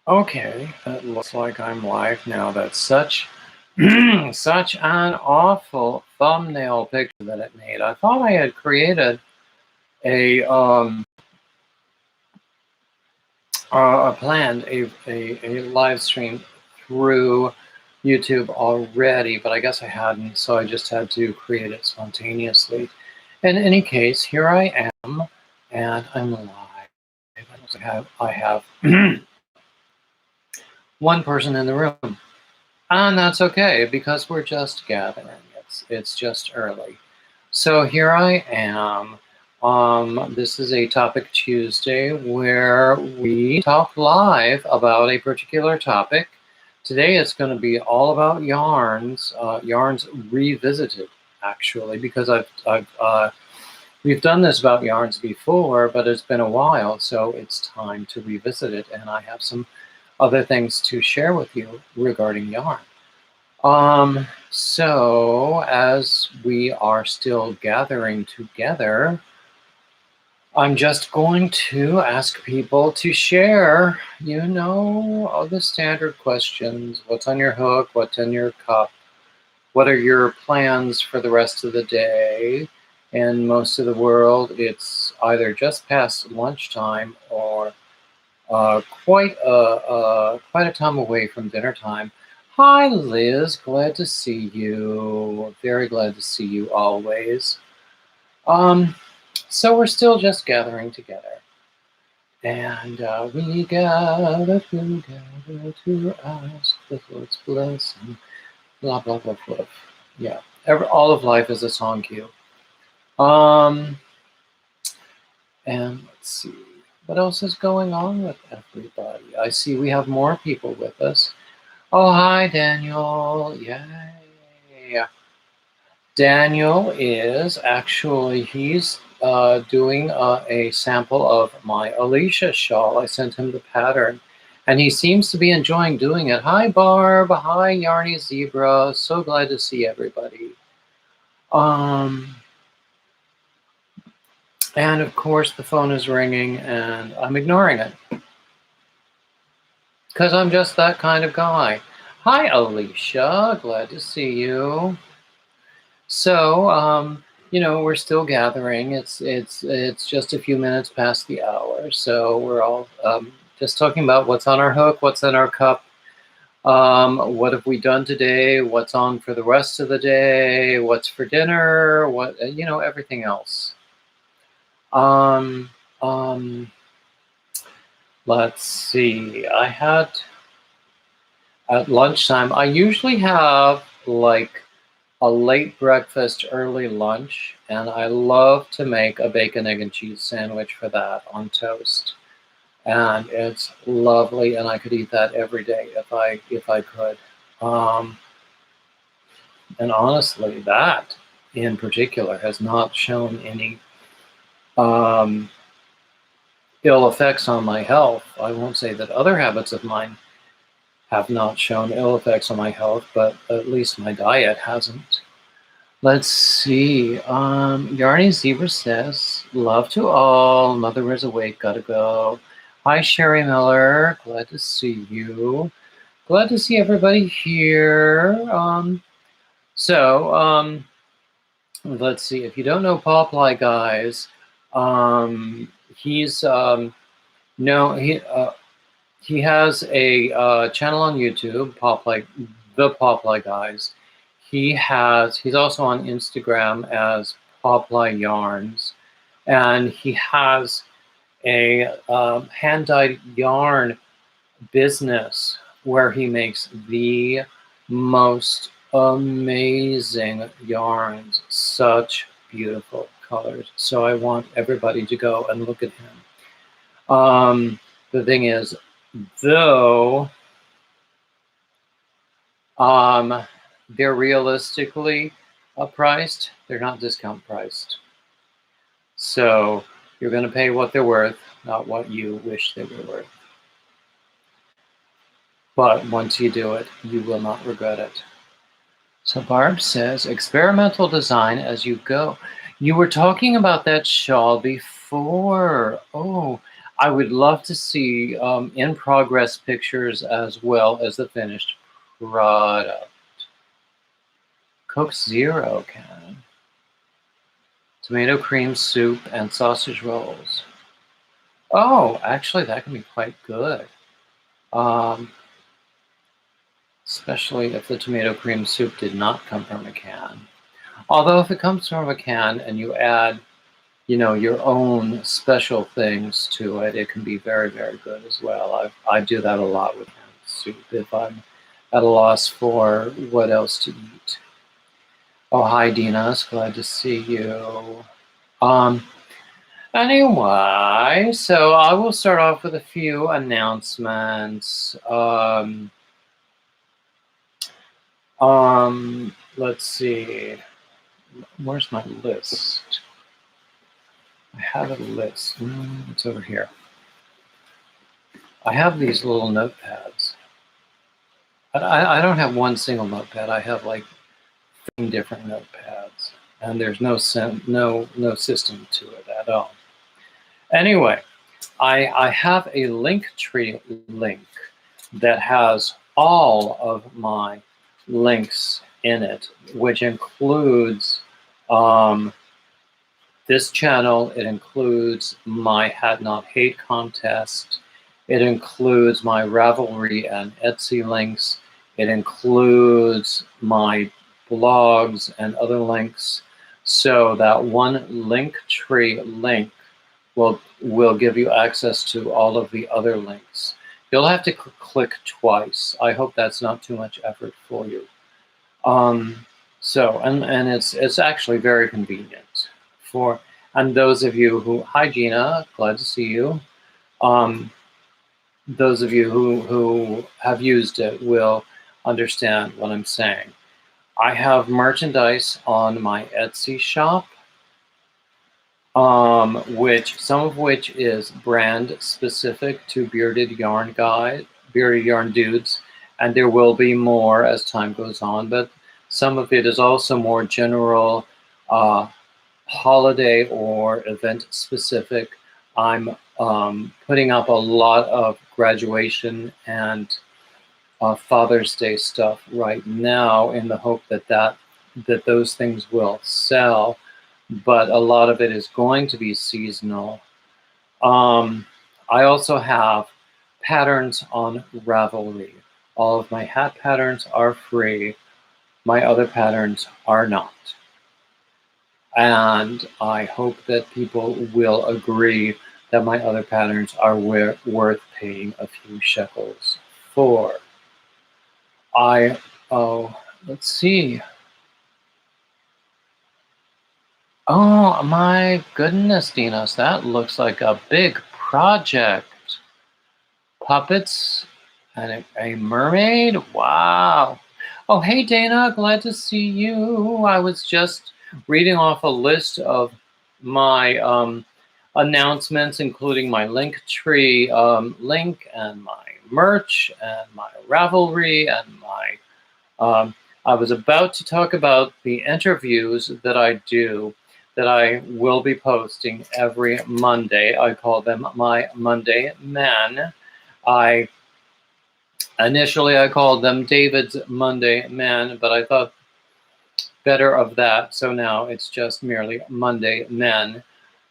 Okay, it looks like I'm live now. That's such such an awful thumbnail picture that it made. I thought I had created a planned a live stream through YouTube already, but I guess I hadn't, so I just had to create it spontaneously. In any case, here I am, and I'm live. I have one person in the room. And that's okay because we're just gathering. It's just early. So here I am. This is a Topic Tuesday where we talk live about a particular topic. Today it's going to be all about yarns, yarns revisited, actually, because we've done this about yarns before, but it's been a while, so it's time to revisit it. And I have some other things to share with you regarding yarn. So as we are still gathering together, I'm just going to ask people to share, all the standard questions. What's on your hook? What's in your cup? What are your plans for the rest of the day? In most of the world, it's either just past lunchtime or quite a time away from dinner time. Hi, Liz. Glad to see you. Very glad to see you always. So we're still just gathering together. And we gather together to ask the Lord's blessing. Blah, blah, blah, blah. Yeah. All of life is a song cue. And let's see. What else is going on with everybody? I see we have more people with us. Oh, hi, Daniel. Yay. Daniel is actually, he's doing a sample of my Alicia shawl. I sent him the pattern, and he seems to be enjoying doing it. Hi, Barb. Hi, Yarny Zebra. So glad to see everybody. And of course, the phone is ringing, and I'm ignoring it. Because I'm just that kind of guy. Hi, Alicia. Glad to see you. So, we're still gathering. It's just a few minutes past the hour. So we're all just talking about what's on our hook, what's in our cup, what have we done today, what's on for the rest of the day, what's for dinner, what, everything else. Let's see. I had at lunchtime, I usually have like a late breakfast, early lunch, and I love to make a bacon, egg, and cheese sandwich for that on toast. And it's lovely, and I could eat that every day if I could. And honestly, that in particular has not shown any ill effects on my health. I won't say that other habits of mine have not shown ill effects on my health, but at least my diet hasn't. Let's see. Yarny Zebra says, love to all. Mother is awake. Gotta go. Hi, Sherry Miller. Glad to see you. Glad to see everybody here. Let's see. If you don't know Pawply, guys, he's he has a channel on YouTube, the Pawply Guys. He's also on Instagram as Pawply Yarns, and he has a hand-dyed yarn business where he makes the most amazing yarns, such beautiful colors. So I want everybody to go and look at him. The thing is, though, they're realistically priced, they're not discount priced. So you're going to pay what they're worth, not what you wish they were worth. But once you do it, you will not regret it. So Barb says, experimental design as you go. You were talking about that shawl before. Oh, I would love to see in progress pictures as well as the finished product. Coke Zero can. Tomato cream soup and sausage rolls. Oh, actually, that can be quite good. Especially if the tomato cream soup did not come from a can. Although if it comes from a can and you add, your own special things to it, it can be very, very good as well. I do that a lot with canned soup if I'm at a loss for what else to eat. Oh, hi, Dina. It's glad to see you. Anyway, so I will start off with a few announcements. Let's see. Where's my list? I have a list. It's over here. I have these little notepads. I don't have one single notepad. I have like 15 different notepads, and there's no system to it at all. Anyway, I have a Linktree link that has all of my links in it, which includes this channel. It includes my Had Not Hate contest. It includes my Ravelry and Etsy links. It includes my blogs and other links. So that one Linktree link will give you access to all of the other links. You'll have to click twice. I hope that's not too much effort for you. So it's actually very convenient and those of you who, hi Gina, glad to see you. Those of you who have used it will understand what I'm saying. I have merchandise on my Etsy shop, some of which is brand specific to Bearded Yarn Dudes, and there will be more as time goes on, but some of it is also more general, holiday or event specific. I'm putting up a lot of graduation and Father's Day stuff right now in the hope that those things will sell, but a lot of it is going to be seasonal. I also have patterns on Ravelry. All of my hat patterns are free. My other patterns are not. And I hope that people will agree that my other patterns are worth paying a few shekels for. Let's see. Oh my goodness, Dinos, that looks like a big project. Puppets and a mermaid? Wow. Oh, hey Dana, glad to see you. I was just reading off a list of my announcements, including my Linktree link and my merch and my Ravelry and my I was about to talk about the interviews that I do that I will be posting every Monday. I call them my Monday Men. Initially I called them David's Monday Men, but I thought better of that, so now it's just merely Monday Men.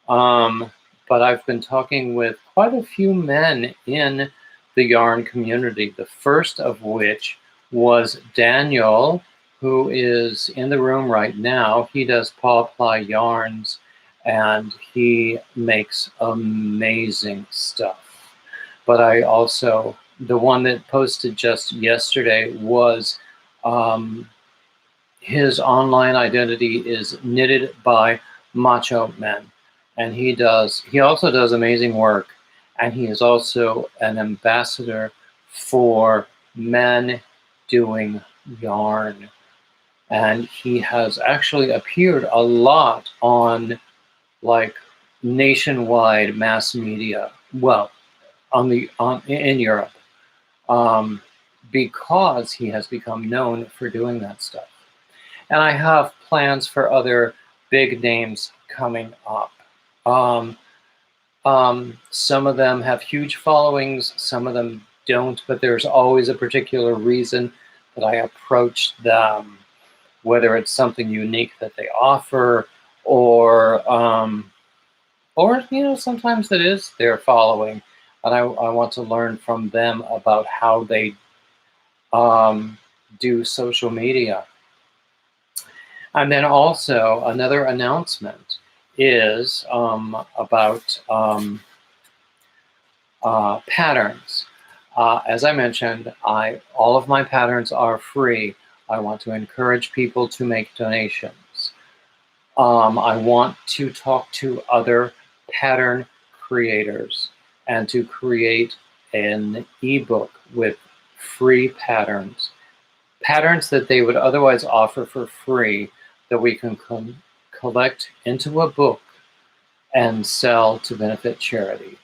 But I've been talking with quite a few men in the yarn community, the first of which was Daniel, who is in the room right now. He does Paw Ply yarns, and he makes amazing stuff. But I also, the one that posted just yesterday was, his online identity is Knitted by Macho Men. And he also does amazing work. And he is also an ambassador for men doing yarn. And he has actually appeared a lot on like nationwide mass media. Well, in Europe, because he has become known for doing that stuff. And I have plans for other big names coming up. Some of them have huge followings, some of them don't, but there's always a particular reason that I approach them, whether it's something unique that they offer, or sometimes it is their following, and I want to learn from them about how they do social media. And then also another announcement is about patterns. As I mentioned, all of my patterns are free. I want to encourage people to make donations. I want to talk to other pattern creators and to create an ebook with free patterns that they would otherwise offer for free, that we can collect into a book and sell to benefit charity.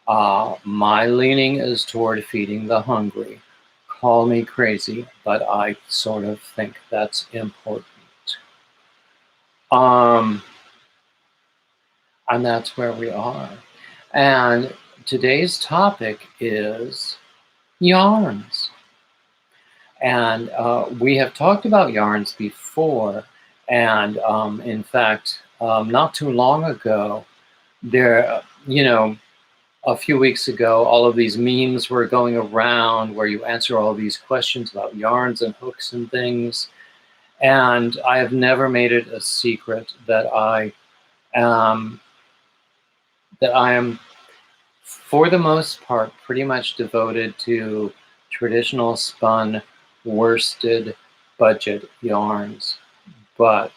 My leaning is toward feeding the hungry. Call me crazy, but I sort of think that's important. And that's where we are. And today's topic is yarns. And we have talked about yarns before. And in fact, not too long ago, a few weeks ago, all of these memes were going around where you answer all these questions about yarns and hooks and things. And I have never made it a secret that I am, for the most part, pretty much devoted to traditional spun, worsted, budget yarns. But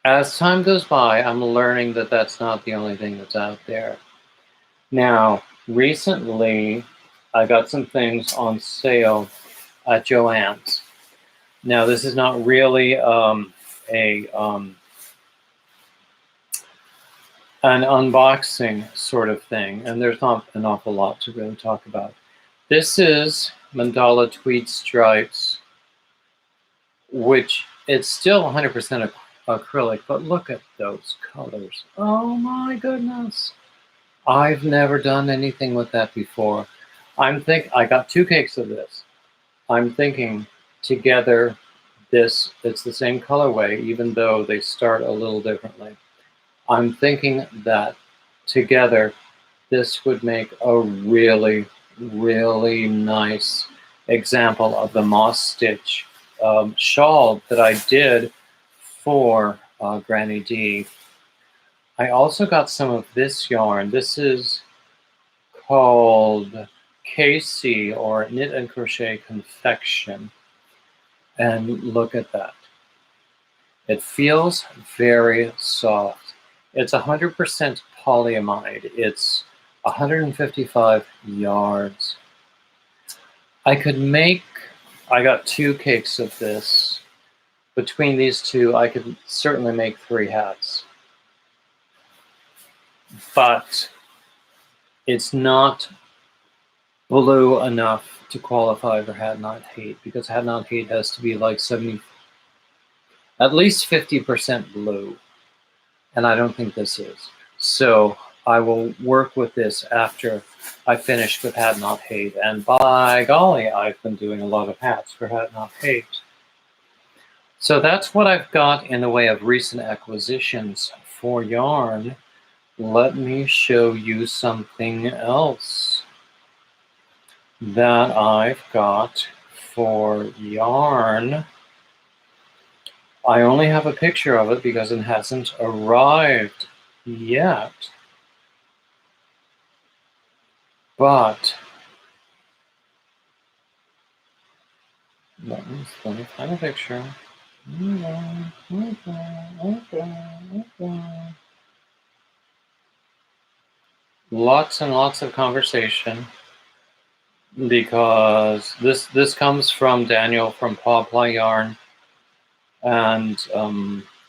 as time goes by, I'm learning that that's not the only thing that's out there. Now, recently, I got some things on sale at Joann's. Now, this is not really an unboxing sort of thing, and there's not an awful lot to really talk about. This is Mandala Tweed Stripes, which it's still 100% acrylic, but look at those colors. Oh my goodness. I've never done anything with that before. I got 2 cakes of this. I'm thinking together it's the same colorway, even though they start a little differently. I'm thinking that together this would make a really, really nice example of the moss stitch shawl that I did for Granny D. I also got some of this yarn. This is called KC, or Knit and Crochet Confection. And look at that. It feels very soft. It's 100% polyamide. It's 155 yards. I got 2 cakes of this. Between these 2, I could certainly make 3 hats. But it's not blue enough to qualify for Hat Not Hate, because Hat Not Hate has to be like at least 50% blue, and I don't think this is. So I will work with this after I finish with Hat Not Hate, and by golly, I've been doing a lot of hats for Hat Not Hate. So that's what I've got in the way of recent acquisitions for yarn. Let me show you something else that I've got for yarn. I only have a picture of it because it hasn't arrived yet. But let me find a picture. Lots and lots of conversation, because this comes from Daniel from Paw Yarn, and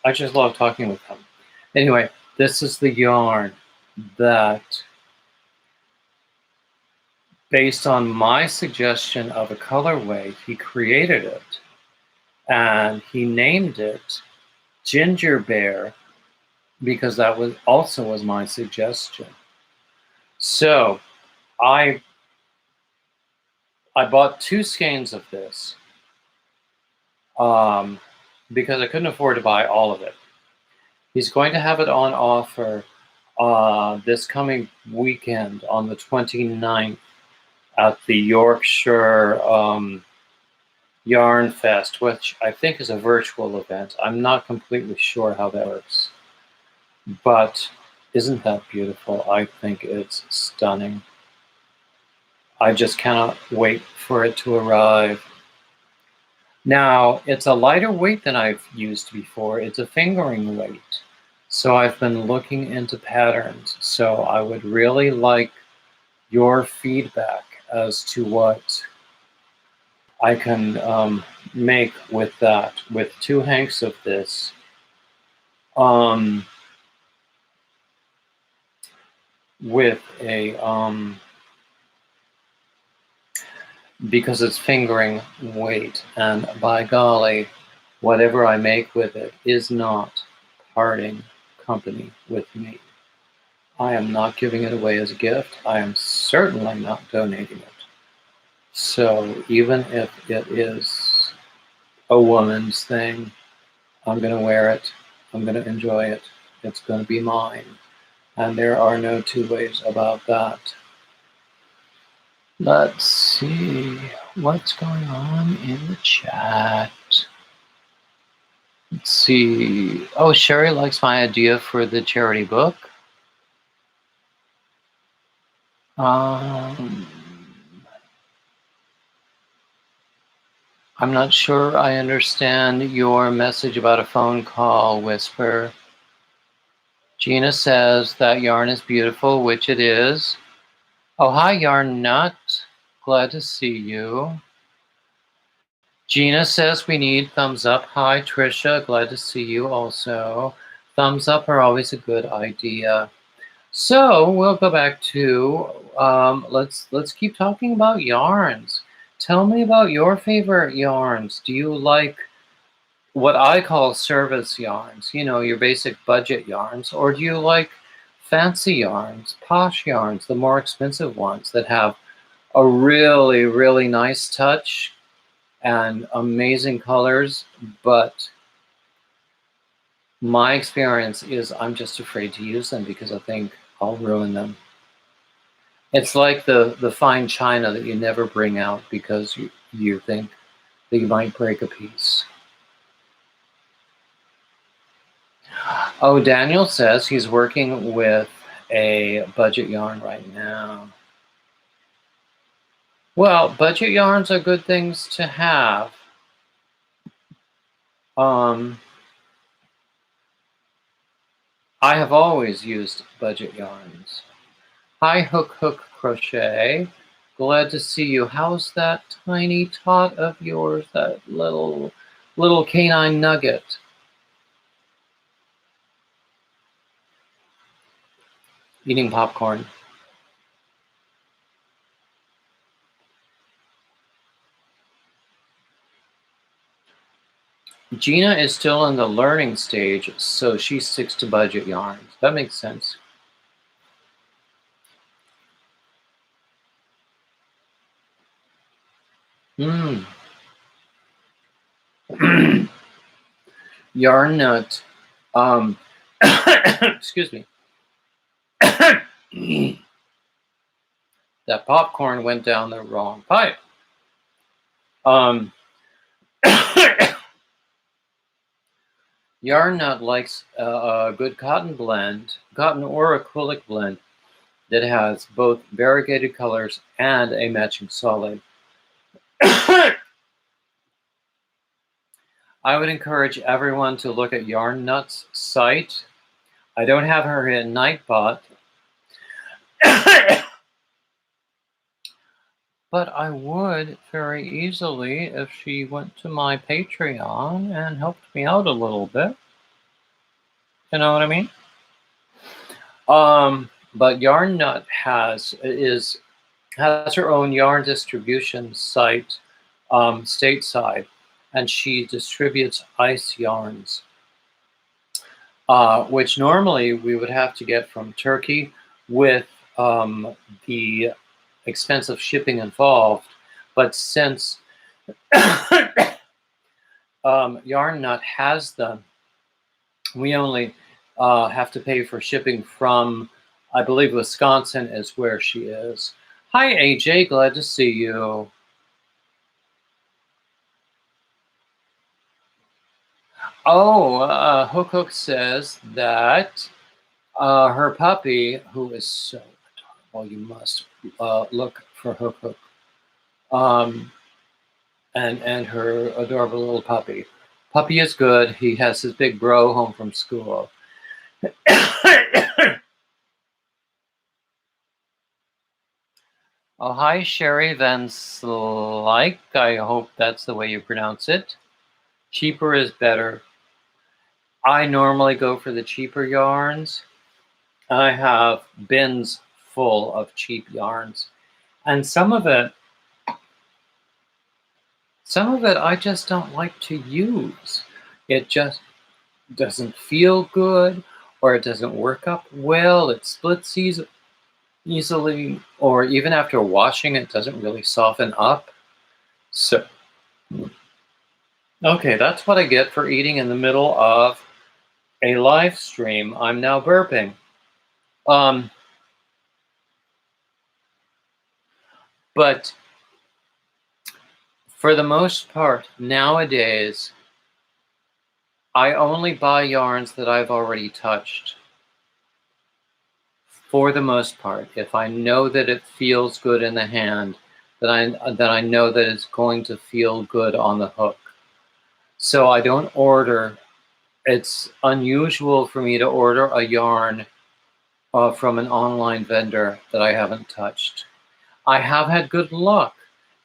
I just love talking with him. Anyway, this is the yarn that, based on my suggestion of a colorway, he created it, and he named it Ginger Bear because that was my suggestion. So I bought 2 skeins of this because I couldn't afford to buy all of it. He's going to have it on offer this coming weekend on the 29th at the Yorkshire Yarn Fest, which I think is a virtual event. I'm not completely sure how that works. But isn't that beautiful? I think it's stunning. I just cannot wait for it to arrive. Now, it's a lighter weight than I've used before. It's a fingering weight. So I've been looking into patterns. So I would really like your feedback as to what I can make with that, with 2 hanks of this. With a because it's fingering weight, and by golly, whatever I make with it is not parting company with me. I am not giving it away as a gift. I am certainly not donating it. So even if it is a woman's thing, I'm going to wear it. I'm going to enjoy it. It's going to be mine. And there are no 2 ways about that. Let's see what's going on in the chat. Let's see. Oh, Sherry likes my idea for the charity book. I'm not sure I understand your message about a phone call, Whisper. Gina says that yarn is beautiful, which it is. Oh, hi, Yarn Nut. Glad to see you. Gina says we need thumbs up. Hi, Trisha. Glad to see you also. Thumbs up are always a good idea. So we'll go back to let's keep talking about yarns. Tell me about your favorite yarns. Do you like what I call service yarns? You know, your basic budget yarns, or do you like fancy yarns, posh yarns, the more expensive ones that have a really, really nice touch and amazing colors? But my experience is I'm just afraid to use them because I think I'll ruin them. It's like the fine china that you never bring out because you think that you might break a piece. Oh, Daniel says he's working with a budget yarn right now. Well, budget yarns are good things to have. I have always used budget yarns. Hi, Hook Crochet. Glad to see you. How's that tiny tot of yours, that little canine nugget? Eating popcorn. Gina is still in the learning stage, so she sticks to budget yarns. That makes sense. Yarn Nut. Excuse me. That popcorn went down the wrong pipe. Yarn Nut likes a good cotton blend, cotton or acrylic blend that has both variegated colors and a matching solid. I would encourage everyone to look at Yarn Nut's site. I don't have her in Nightbot, but I would very easily if she went to my Patreon and helped me out a little bit. You know what I mean? But Yarn Nut has her own yarn distribution site stateside, and she distributes ice yarns. which normally we would have to get from Turkey with the expensive shipping involved. But since Yarn Nut has them, we only have to pay for shipping from, I believe, Wisconsin is where she is. Hi, AJ. Glad to see you. Oh, Hook Hook says that her puppy, who is so adorable, you must look for Hook Hook, and her adorable little puppy. Puppy is good. He has his big bro home from school. Oh, hi, Sherry Van Slyke. I hope that's the way you pronounce it. Cheaper is better. I normally go for the cheaper yarns. I have bins full of cheap yarns. And some of it I just don't like to use. It just doesn't feel good, or it doesn't work up well. It splits easily, or even after washing, it doesn't really soften up. So, okay, that's what I get for eating in the middle of a live stream. I'm now burping. But for the most part, nowadays, I only buy yarns that I've already touched. For the most part, if I know that it feels good in the hand, that I know that it's going to feel good on the hook. So I don't order. It's unusual for me to order a yarn from an online vendor that I haven't touched. I have had good luck,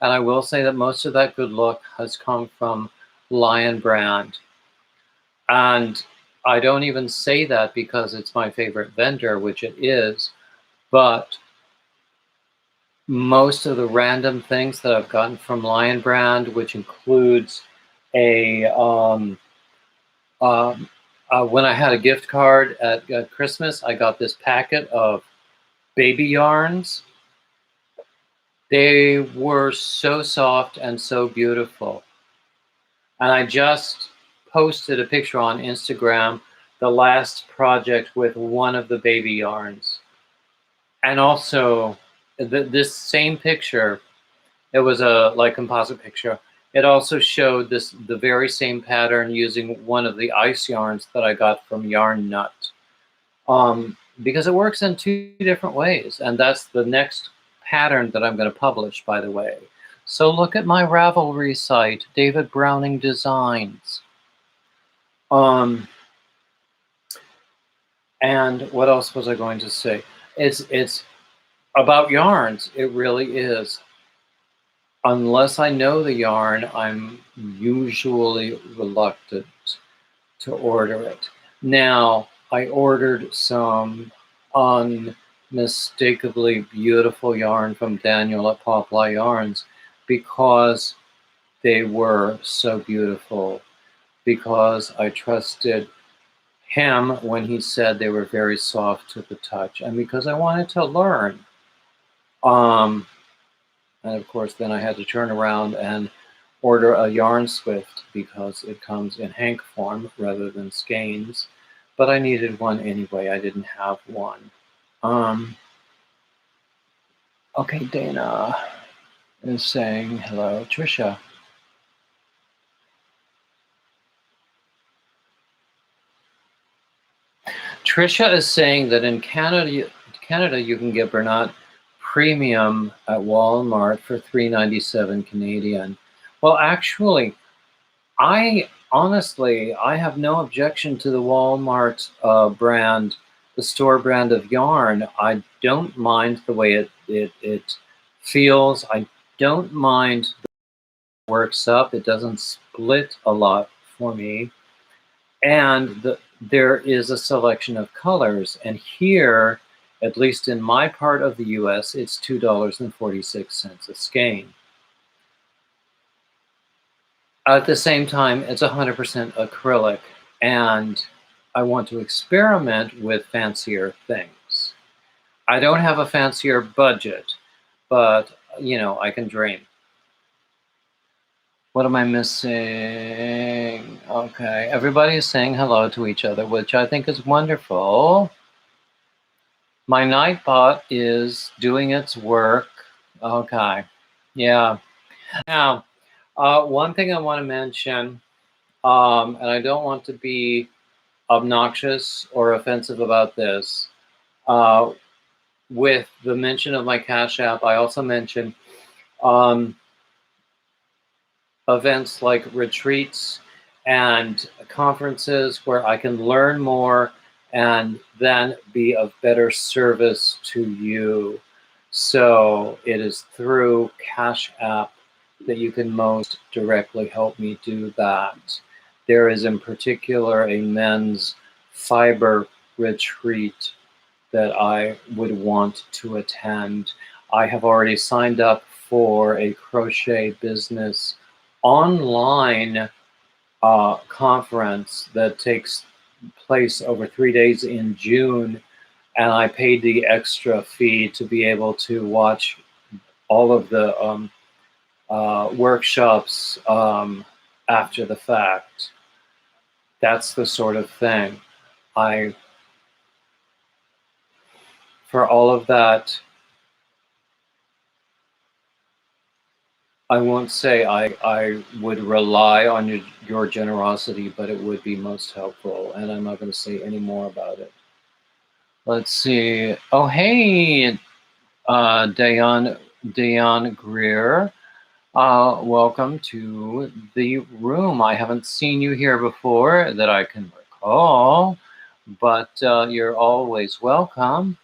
and I will say that most of that good luck has come from Lion Brand. And I don't even say that because it's my favorite vendor, which it is, but most of the random things that I've gotten from Lion Brand, which includes a when I had a gift card at Christmas, I got this packet of baby yarns. They were so soft and so beautiful. And I just posted a picture on Instagram, the last project with one of the baby yarns. And also, this same picture, it was a composite picture. It also showed the very same pattern using one of the ice yarns that I got from Yarn Nut. Because it works in two different ways, and that's the next pattern that I'm going to publish, by the way. So look at my Ravelry site, David Browning Designs. And what else was I going to say? It's about yarns. It really is. Unless I know the yarn, I'm usually reluctant to order it. Now, I ordered some unmistakably beautiful yarn from Daniel at Poplar Yarns because they were so beautiful, because I trusted him when he said they were very soft to the touch, and because I wanted to learn. And of course, then I had to turn around and order a yarn swift because it comes in hank form rather than skeins. But I needed one anyway. I didn't have one. Okay, Dana is saying hello, Trisha. Trisha is saying that in Canada you can get Bernat Premium at Walmart for $3.97 Canadian. Well, actually, I have no objection to the Walmart brand, the store brand of yarn. I don't mind the way it feels. I don't mind the way it works up. It doesn't split a lot for me. And there is a selection of colors. And here, at least in my part of the US, it's $2.46 a skein. At the same time, it's 100% acrylic. And I want to experiment with fancier things. I don't have a fancier budget, but I can dream. What am I missing? Okay, everybody is saying hello to each other, which I think is wonderful. My Nightbot is doing its work. Okay, yeah. Now, one thing I want to mention, and I don't want to be obnoxious or offensive about this. With the mention of my Cash App, I also mentioned events like retreats and conferences where I can learn more and then be of better service to you. So it is through Cash App that you can most directly help me do that. There is in particular a men's fiber retreat that I would want to attend. I have already signed up for a crochet business online conference that takes place over 3 days in June, and I paid the extra fee to be able to watch all of the workshops after the fact. That's the sort of thing. For all of that, I won't say I would rely on your generosity, but it would be most helpful, and I'm not going to say any more about it. Let's see. Oh, hey, Dayan Greer. Welcome to the room. I haven't seen you here before that I can recall, but you're always welcome.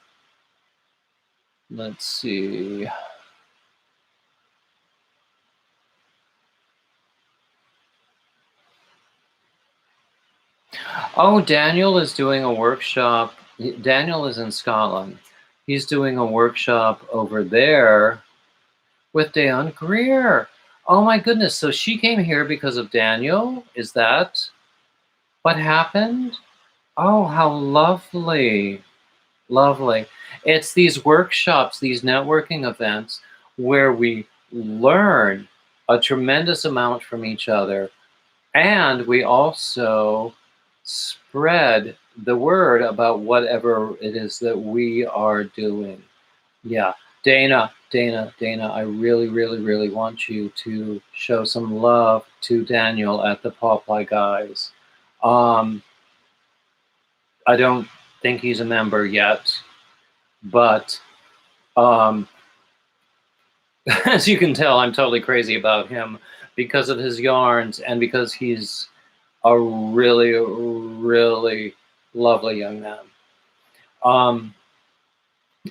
Let's see. Oh, Daniel is doing a workshop. Daniel is in Scotland. He's doing a workshop over there with Dayan Greer. Oh my goodness. So she came here because of Daniel? Is that what happened? Oh, how lovely. Lovely. It's these workshops, these networking events where we learn a tremendous amount from each other, and we also spread the word about whatever it is that we are doing. Yeah. Dana, I really, really, really want you to show some love to Daniel at the Popeye Guys. I don't think he's a member yet, but as you can tell, I'm totally crazy about him because of his yarns and because he's a really, really lovely young man.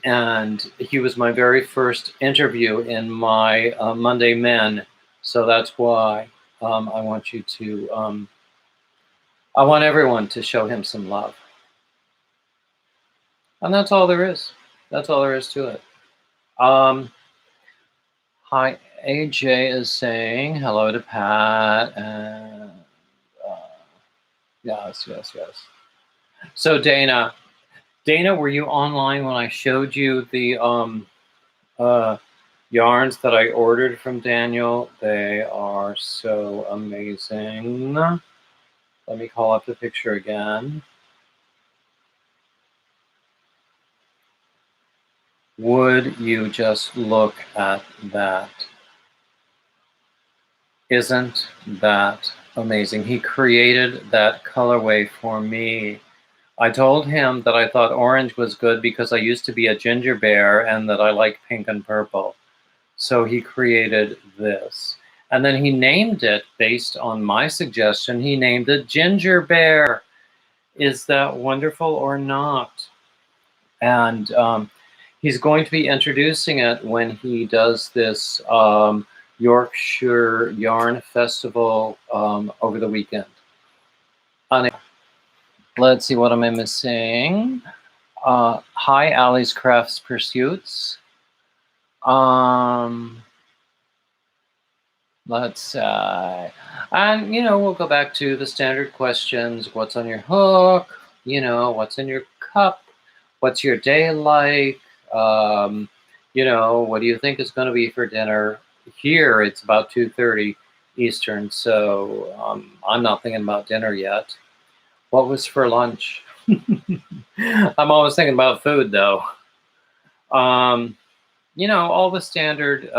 And he was my very first interview in my Monday Men, so that's why I want you to, I want everyone to show him some love. And that's all there is. That's all there is to it. Hi, AJ is saying hello to Pat, and yes. So Dana, were you online when I showed you the yarns that I ordered from Daniel? They are so amazing. Let me call up the picture again. Would you just look at that? Isn't that amazing? He created that colorway for me. I told him that I thought orange was good because I used to be a ginger bear and that I like pink and purple. So he created this. And then he named it based on my suggestion. He named it Ginger Bear. Is that wonderful or not? And he's going to be introducing it when he does this Yorkshire Yarn Festival over the weekend. Let's see, what am I missing? Hi, Allie's Crafts Pursuits. Let's and we'll go back to the standard questions. What's on your hook? what's in your cup? What's your day like? What do you think is going to be for dinner? Here, it's about 2:30 Eastern, so I'm not thinking about dinner yet. What was for lunch? I'm always thinking about food, though. All the standard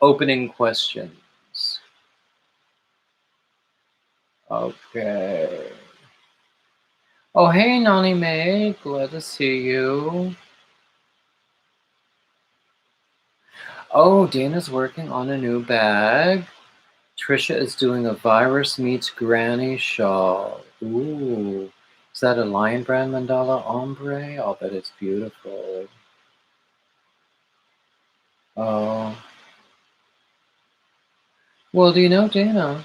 opening questions. Okay. Oh, hey, Nani May. Glad to see you. Oh, Dana's working on a new bag. Trisha is doing a virus meets granny shawl. Ooh. Is that a Lion Brand mandala ombre? Oh, that is beautiful. Oh. Well, do you know, Dana?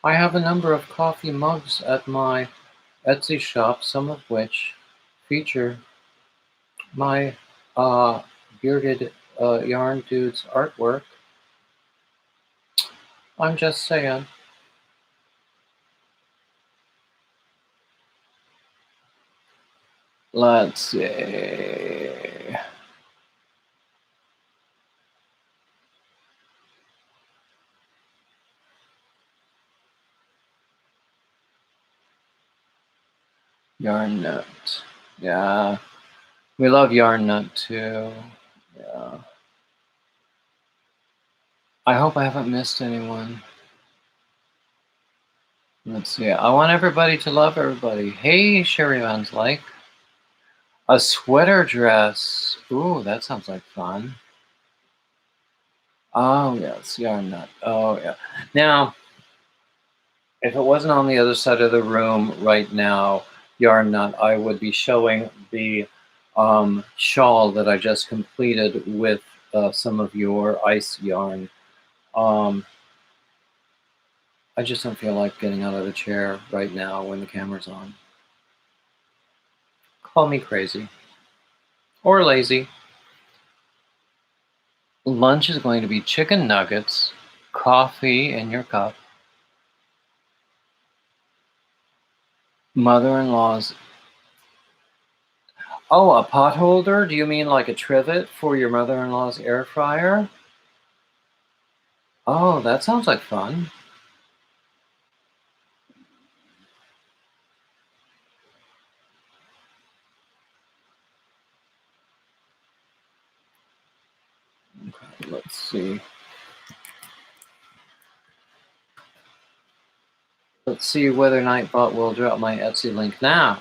I have a number of coffee mugs at my Etsy shop, some of which feature my bearded yarn dude's artwork. I'm just saying. Let's see. Yarn Nut. Yeah. We love Yarn Nut too. Yeah. I hope I haven't missed anyone. Let's see. I want everybody to love everybody. Hey, Sherry Van's like. A sweater dress. Ooh, that sounds like fun. Oh, yes, Yarn Nut. Oh, yeah. Now, if it wasn't on the other side of the room right now, Yarn Nut, I would be showing the shawl that I just completed with some of your ice yarn. I just don't feel like getting out of the chair right now when the camera's on. Call me crazy. Or lazy. Lunch is going to be chicken nuggets, coffee in your cup, mother-in-law's. Oh, a pot holder? Do you mean like a trivet for your mother-in-law's air fryer? Oh, that sounds like fun. Okay, let's see. Let's see whether Nightbot will drop my Etsy link now.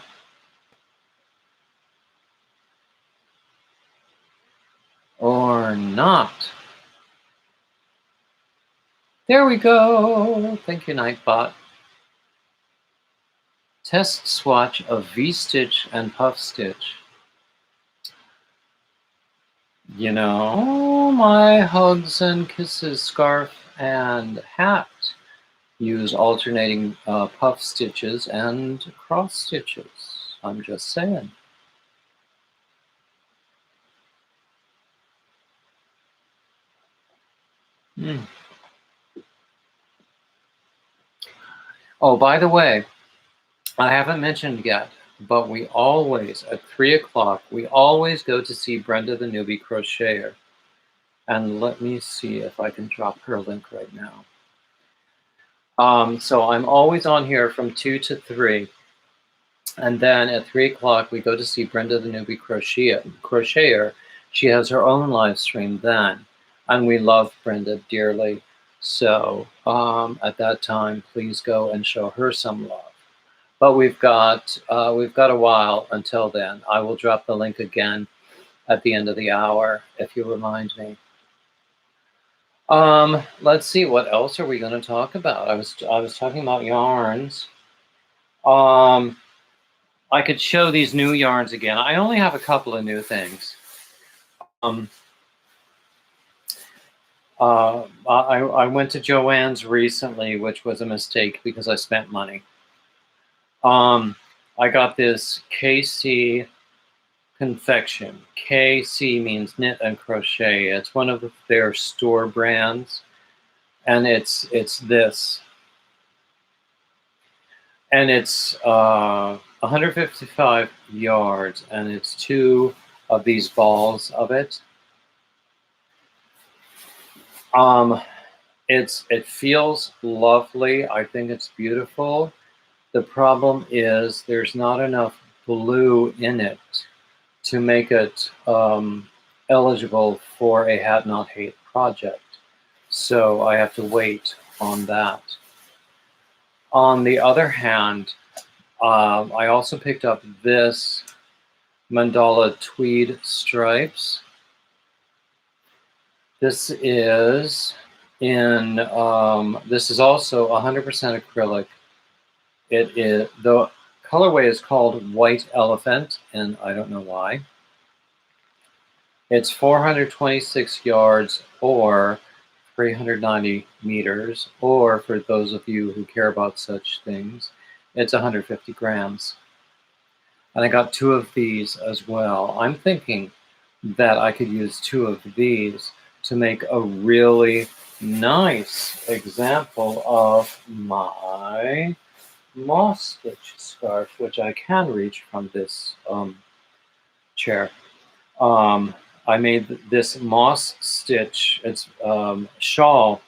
Or not. There we go. Thank you, Nightbot. Test swatch of V-stitch and puff stitch. My hugs and kisses scarf and hat use alternating puff stitches and cross stitches. I'm just saying. Oh, by the way, I haven't mentioned yet, but we always, at 3 o'clock, we always go to see Brenda the Newbie Crocheter. And let me see if I can drop her link right now. So I'm always on here from 2 to 3. And then at 3 o'clock, we go to see Brenda the Newbie Crocheter. She has her own live stream then. And we love Brenda dearly. So at that time, please go and show her some love. But we've got a while until then. I will drop the link again at the end of the hour if you remind me. Let's see, what else are we going to talk about? I was talking about yarns. I could show these new yarns again. I only have a couple of new things. I went to Joann's recently, which was a mistake because I spent money. I got this KC confection. KC means knit and crochet. It's one of their store brands, and it's this. And it's 155 yards, and it's 2 of these balls of it. It feels lovely. I think it's beautiful. The problem is there's not enough blue in it to make it eligible for a Hat Not Hate project. So I have to wait on that. On the other hand, I also picked up this mandala tweed stripes. This is this is also 100% acrylic. The colorway is called White Elephant, and I don't know why. It's 426 yards or 390 meters, or for those of you who care about such things, it's 150 grams. And I got 2 of these as well. I'm thinking that I could use 2 of these to make a really nice example of my moss stitch scarf, which I can reach from this chair. I made this moss stitch, it's shawl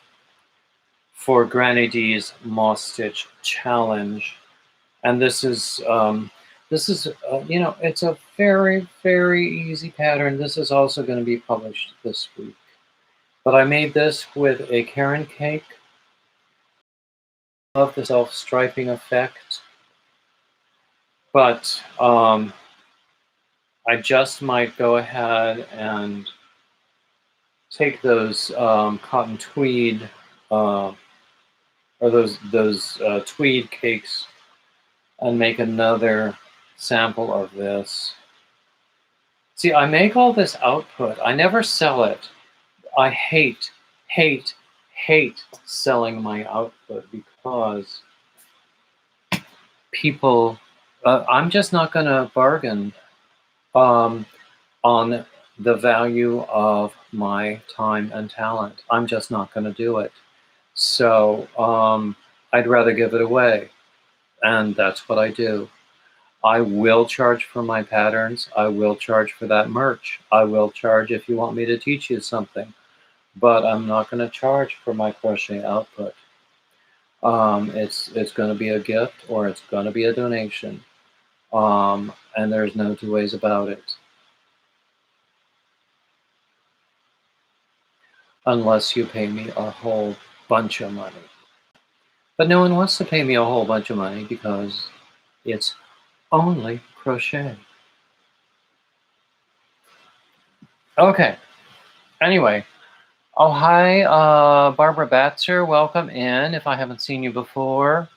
for Granny D's moss stitch challenge, and this is you know, it's a very, very easy pattern. This is also going to be published this week. But I made this with a Karen cake. I love the self-striping effect. But I just might go ahead and take those cotton tweed or those tweed cakes and make another sample of this. See, I make all this output. I never sell it. I hate selling my output because people, I'm just not going to bargain on the value of my time and talent. I'm just not going to do it. So I'd rather give it away. And that's what I do. I will charge for my patterns. I will charge for that merch. I will charge if you want me to teach you something. But I'm not going to charge for my crochet output. It's going to be a gift or it's going to be a donation. And there's no 2 ways about it. Unless you pay me a whole bunch of money. But no one wants to pay me a whole bunch of money because it's only crochet. Okay. Anyway. Oh, hi, Barbara Batzer. Welcome in if I haven't seen you before.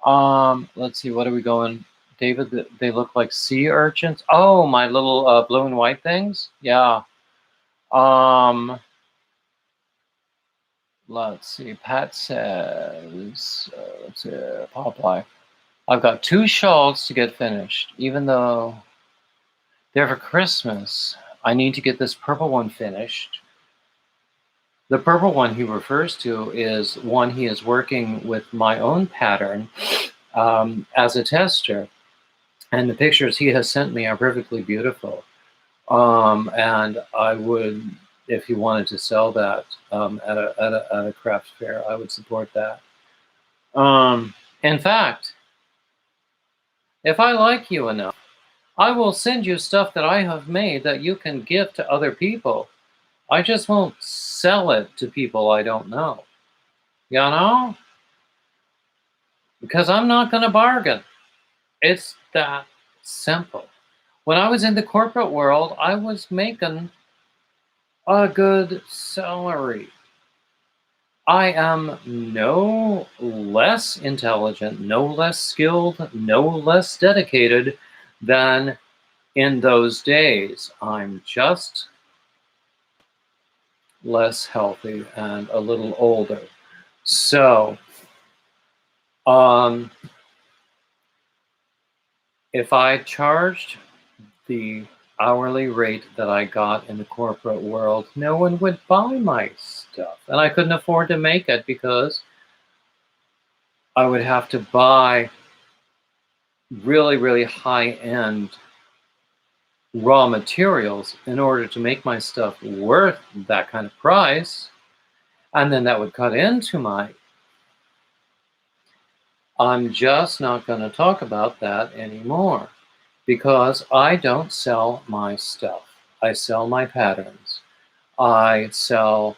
Let's see, what are we going? David, they look like sea urchins. Oh, my little blue and white things? Yeah. Let's see, Pat says, let's see, Popeye. I've got 2 shawls to get finished, even though they're for Christmas. I need to get this purple one finished. The purple one he refers to is one he is working with my own pattern as a tester. And the pictures he has sent me are perfectly beautiful. And I would, if he wanted to sell that at a craft fair, I would support that. In fact, if I like you enough, I will send you stuff that I have made that you can give to other people. I just won't sell it to people I don't know. You know? Because I'm not going to bargain. It's that simple. When I was in the corporate world, I was making a good salary. I am no less intelligent, no less skilled, no less dedicated than in those days. I'm just less healthy and a little older. So, if I charged the hourly rate that I got in the corporate world, no one would buy my stuff. And I couldn't afford to make it because I would have to buy really, really high-end raw materials in order to make my stuff worth that kind of price. And then that would cut into my... I'm just not going to talk about that anymore because I don't sell my stuff. I sell my patterns. I sell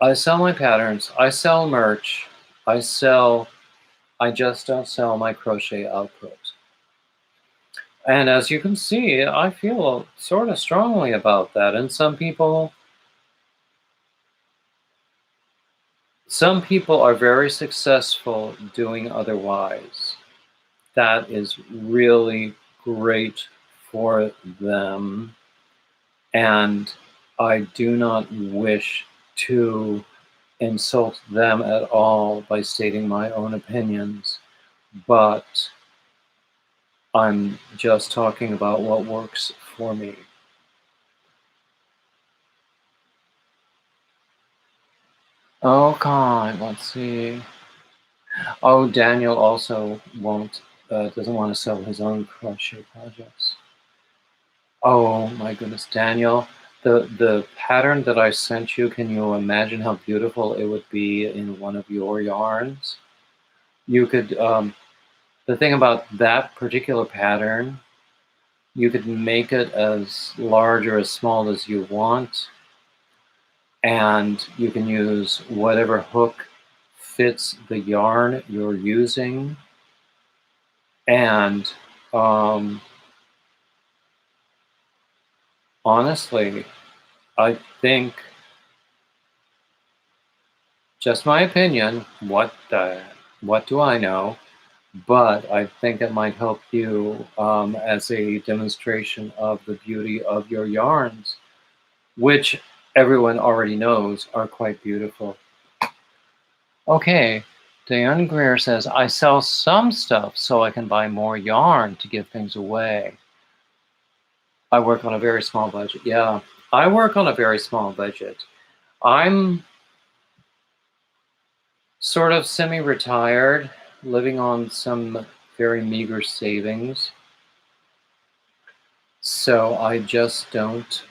my patterns. I sell merch. I just don't sell my crochet output. And as you can see, I feel sort of strongly about that. And some people are very successful doing otherwise. That is really great for them. And I do not wish to insult them at all by stating my own opinions, but I'm just talking about what works for me. Okay, let's see. Oh, Daniel also doesn't want to sell his own crochet projects. Oh my goodness, Daniel, the pattern that I sent you, can you imagine how beautiful it would be in one of your yarns? You could, the thing about that particular pattern, you could make it as large or as small as you want, and you can use whatever hook fits the yarn you're using. And honestly, I think, just my opinion, what do I know? But I think it might help you as a demonstration of the beauty of your yarns, which everyone already knows are quite beautiful. Okay, Diane Greer says, I sell some stuff so I can buy more yarn to give things away. I work on a very small budget. Yeah, I work on a very small budget. I'm sort of semi-retired, living on some very meager savings. So I just don't,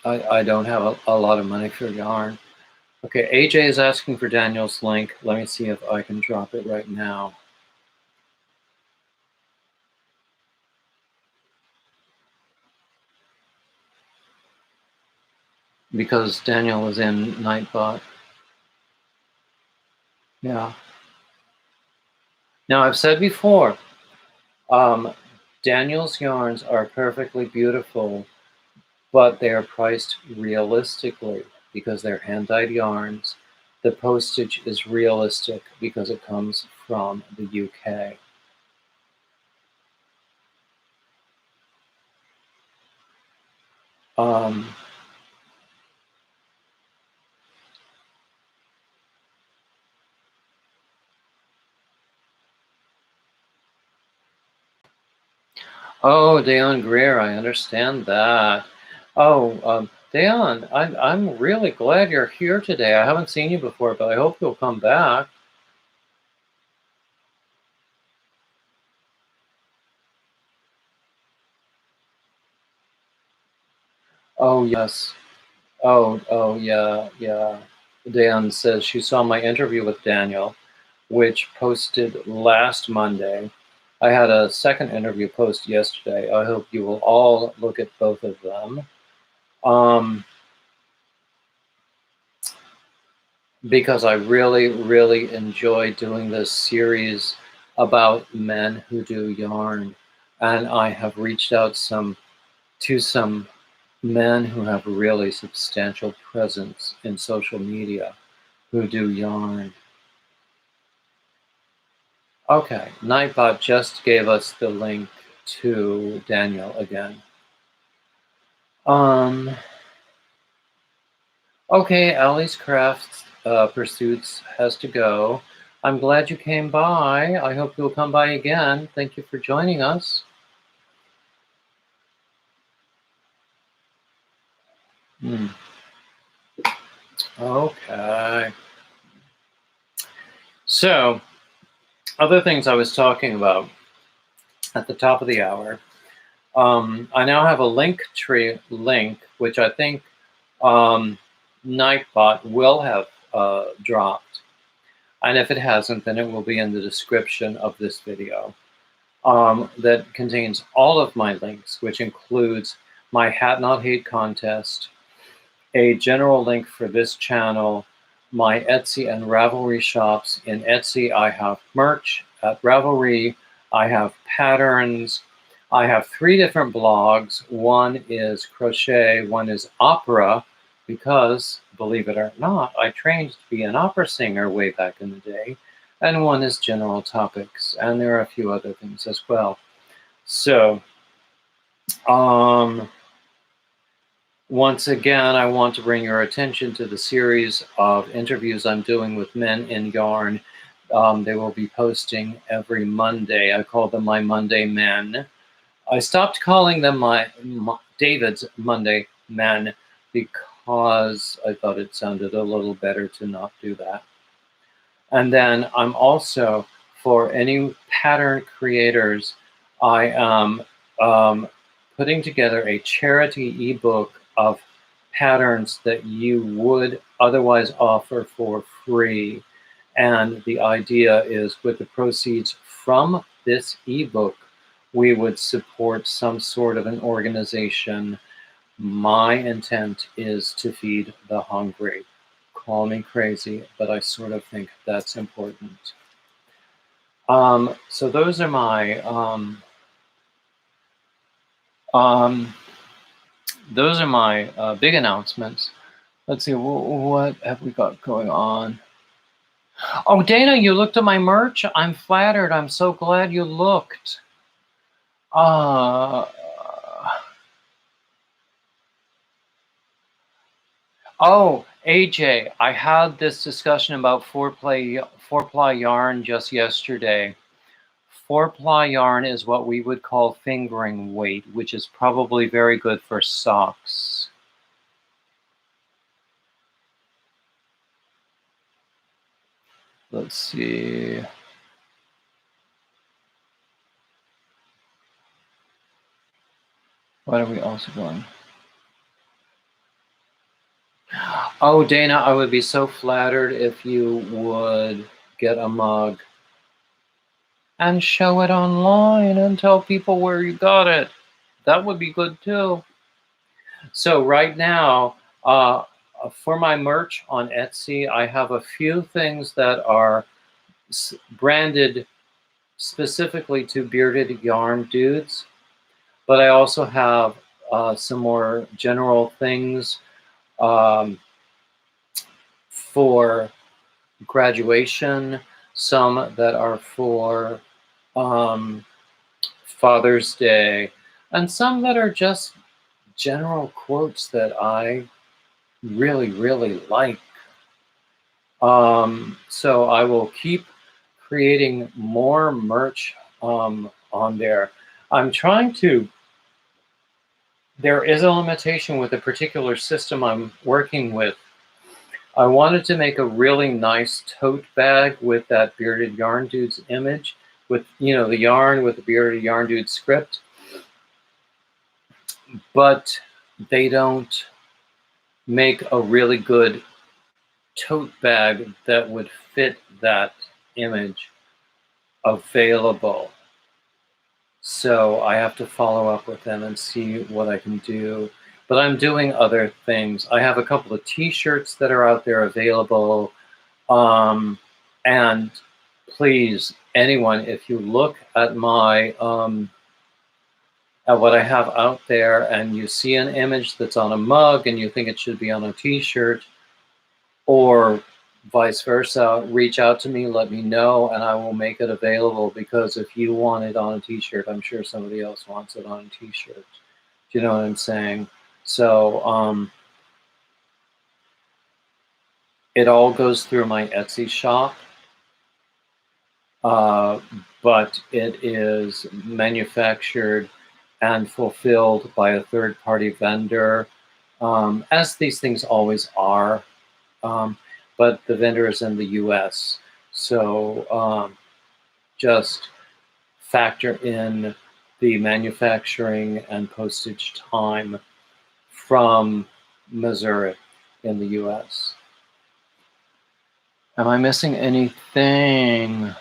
I don't have a lot of money for yarn. Okay, AJ is asking for Daniel's link. Let me see if I can drop it right now. Because Daniel is in Nightbot. Yeah. Now, I've said before, Daniel's yarns are perfectly beautiful, but they are priced realistically because they're hand-dyed yarns. The postage is realistic because it comes from the UK. Oh, Dayon Greer, I understand that. Oh, Dayon, I'm really glad you're here today. I haven't seen you before, but I hope you'll come back. Oh, yes. Oh, yeah. Dayon says she saw my interview with Daniel, which posted last Monday. I had a second interview post yesterday. I hope you will all look at both of them. Because I really, really enjoy doing this series about men who do yarn. And I have reached out to some men who have really substantial presence in social media who do yarn. Okay, Nightbot just gave us the link to Daniel again. Okay, Allie's Crafts Pursuits has to go. I'm glad you came by. I hope you'll come by again. Thank you for joining us. Okay. So, other things I was talking about at the top of the hour. I now have a Linktree link, which I think Nightbot will have dropped. And if it hasn't, then it will be in the description of this video. That contains all of my links, which includes my Hat Not Hate contest, a general link for this channel, my Etsy and Ravelry shops. In Etsy, I have merch. At Ravelry, I have patterns. I have 3 different blogs. One is crochet, one is opera, because, believe it or not, I trained to be an opera singer way back in the day. And one is general topics, and there are a few other things as well. So, once again, I want to bring your attention to the series of interviews I'm doing with men in yarn. They will be posting every Monday. I call them my Monday men. I stopped calling them my David's Monday men because I thought it sounded a little better to not do that. And then I'm also, for any pattern creators, I am putting together a charity ebook of patterns that you would otherwise offer for free. And the idea is, with the proceeds from this ebook, we would support some sort of an organization. My intent is to feed the hungry. Call me crazy, but I sort of think that's important. So those are my big announcements. Let's see, what have we got going on? Oh, Dana, you looked at my merch? I'm flattered. I'm so glad you looked. Oh, AJ, I had this discussion about four-ply yarn just yesterday. Four-ply yarn is what we would call fingering weight, which is probably very good for socks. Let's see. What are we also going? Oh, Dana, I would be so flattered if you would get a mug and show it online and tell people where you got it. That would be good too. So right now, for my merch on Etsy, I have a few things that are branded specifically to bearded yarn dudes, but I also have some more general things for graduation, some that are for Father's Day, and some that are just general quotes that I really, really like. So I will keep creating more merch on there. I'm trying to, there is a limitation with a particular system I'm working with. I wanted to make a really nice tote bag with that bearded yarn dude's image, with, you know, the yarn with the bearded yarn dude script, but they don't make a really good tote bag that would fit that image available. So I have to follow up with them and see what I can do. But I'm doing other things. I have a couple of t-shirts that are out there available. And please, anyone, if you look at my at what I have out there and you see an image that's on a mug and you think it should be on a t-shirt, or vice versa, reach out to me, let me know, and I will make it available, because if you want it on a t-shirt, I'm sure somebody else wants it on a t-shirt. Do you know what I'm saying? So it all goes through my Etsy shop, but it is manufactured and fulfilled by a third-party vendor, as these things always are. but the vendor is in the US. So just factor in the manufacturing and postage time from Missouri in the US. Am I missing anything?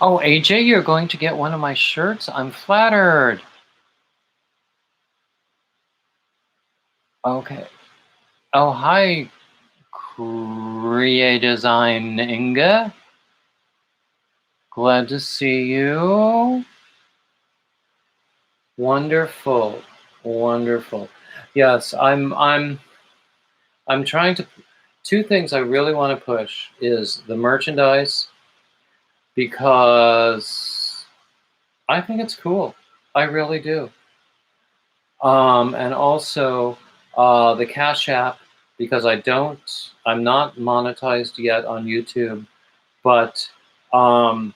Oh, AJ, you're going to get one of my shirts? I'm flattered. Okay. Oh, hi, Design Inga. Glad to see you. Wonderful. Wonderful. Yes, I'm trying to, two things I really want to push is the merchandise, because I think it's cool. I really do. And also the Cash App, because I'm not monetized yet on YouTube, but I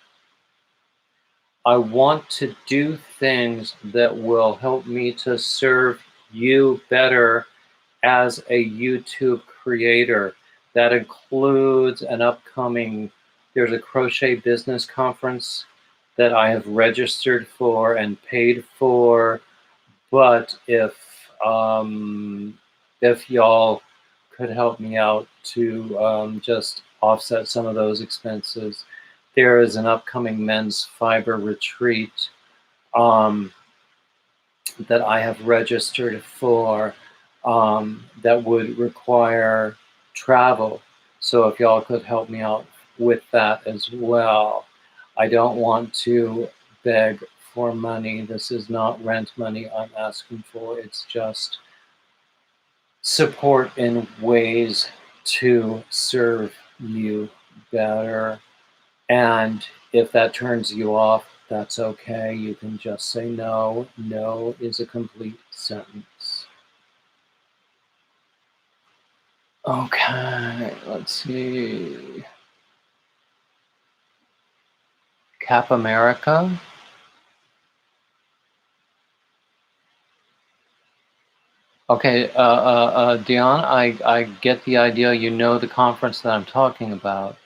want to do things that will help me to serve you better as a YouTube creator. That includes there's a crochet business conference that I have registered for and paid for. But if y'all could help me out to just offset some of those expenses, there is an upcoming men's fiber retreat that I have registered for that would require travel. So if y'all could help me out with that as well. I don't want to beg for money. This is not rent money I'm asking for. It's just support in ways to serve you better. And if that turns you off, that's okay. You can just say no. No is a complete sentence. Okay, let's see. Cap America. Okay, Dion, I get the idea. You know the conference that I'm talking about.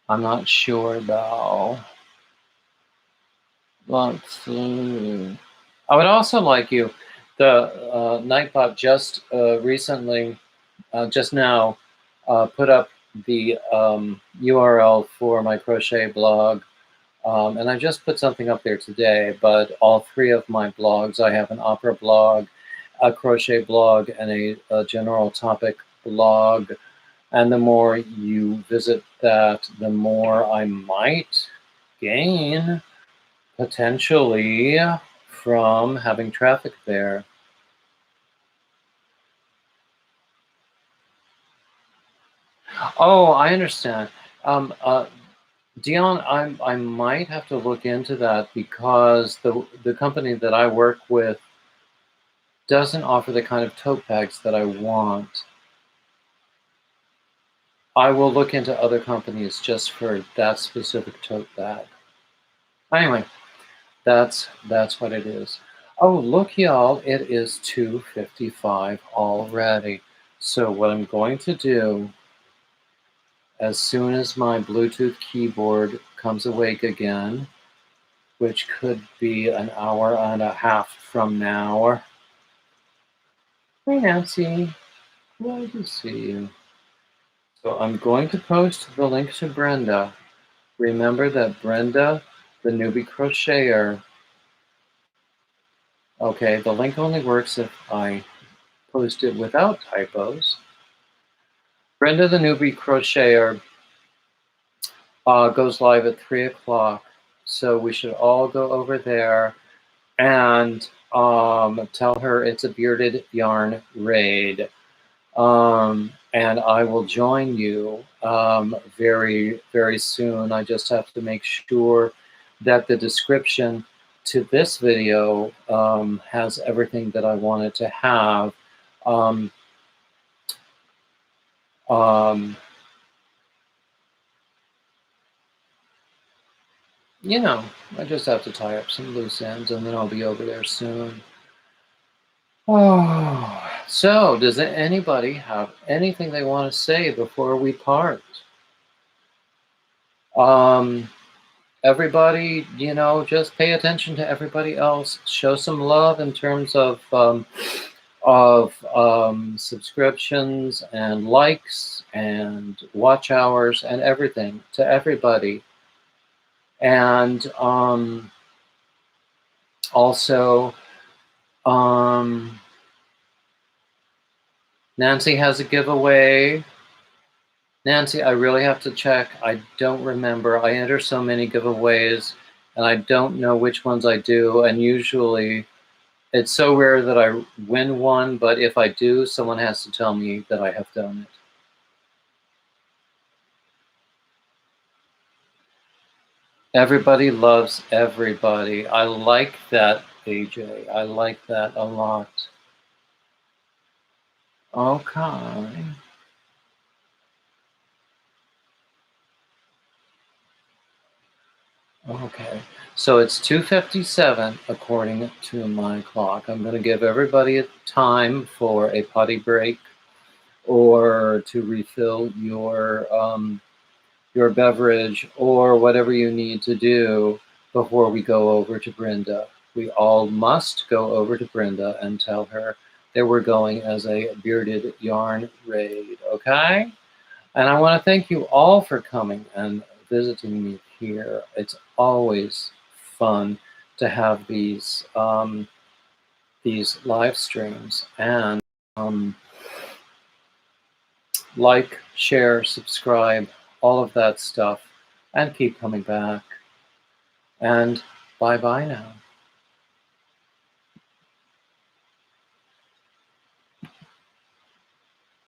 I'm not sure though. Let's see. I would also like you, the Nightbot just recently, just now, put up the URL for my crochet blog. And I just put something up there today, but all three of my blogs, I have an opera blog, a crochet blog, and a general topic blog. And the more you visit that, the more I might gain potentially from having traffic there. Oh, I understand. Dion, I might have to look into that, because the company that I work with doesn't offer the kind of tote bags that I want. I will look into other companies just for that specific tote bag. Anyway, that's what it is. Oh, look, y'all, it is 2:55 already. So what I'm going to do, as soon as my Bluetooth keyboard comes awake again, which could be an hour and a half from now. Hey, Nancy. Glad to see you. So I'm going to post the link to Brenda. Remember that Brenda, the newbie crocheter, okay, the link only works if I post it without typos. Brenda, the newbie crocheter, goes live at 3 o'clock. So we should all go over there and tell her it's a bearded yarn raid. And I will join you very, very soon. I just have to make sure that the description to this video has everything that I want it to have. you know, I just have to tie up some loose ends and then I'll be over there soon. Oh, so does anybody have anything they want to say before we part? Everybody, just pay attention to everybody else. Show some love in terms of subscriptions and likes and watch hours and everything to everybody. And also, Nancy has a giveaway. Nancy, I really have to check. I don't remember. I enter so many giveaways and I don't know which ones I do. And usually it's so rare that I win one, but if I do, someone has to tell me that I have done it. Everybody loves everybody. I like that, AJ. I like that a lot. Okay. Okay. So it's 2:57 according to my clock. I'm going to give everybody a time for a potty break or to refill your beverage or whatever you need to do before we go over to Brenda. We all must go over to Brenda and tell her that we're going as a bearded yarn raid, okay? And I want to thank you all for coming and visiting me here. It's always fun to have these live streams, and like, share, subscribe, all of that stuff, and keep coming back. And bye-bye now.